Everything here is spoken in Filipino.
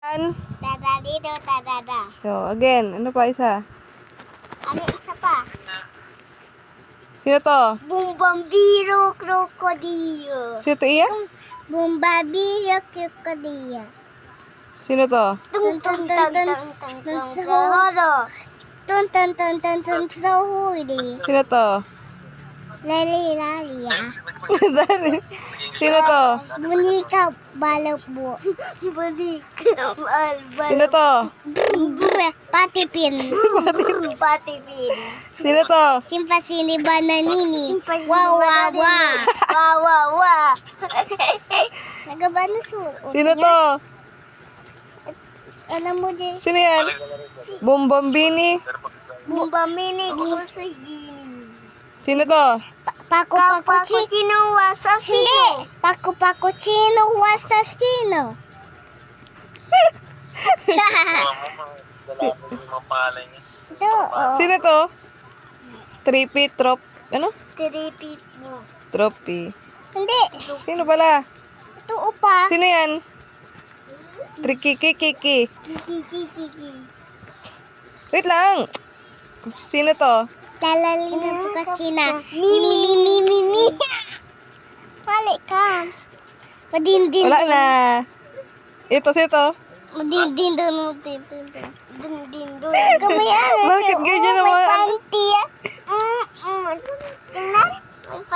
Dada dito, dada. So, again. Ano pa isa? Ano isa pa? Sino to? Bumbambiro krokodilo. Sino to iya? Bumbambiro krokodilo. Sino to? Tung tung tung tung tung tung sa tung tung tung tung tung sa huli. Sino to? Lali lali ah. Sino to? Bunika balabo. Bunika balabo. Sino to? Patipin. Patipin. Sino to? Simpasini bananini. Wow wow wow. Wow wow wow. Nagabano suot. Sino to? Alam mo din. Sino yan? Bumbambini. Bumbamini kusagini. Sino to? Paco Pacucino Wasasino. Paco Pacucino Wasasino. Ito, oh. Sino to? Trippy trop. Ano? Tiripit mo. Trophy. Hindi. Sino pala? Ito upa. Sino yan? Trikiki. Kiki. Wait lang. Sino to? Lalalim na ito ka China. Mi. Wali ka. Madindin. Wala na. Ito, sino to? Madindin doon. Dindin doon. Kamaya na siya. Bakit ganyan Oh, may naman? panty ah. Tingnan. May panty.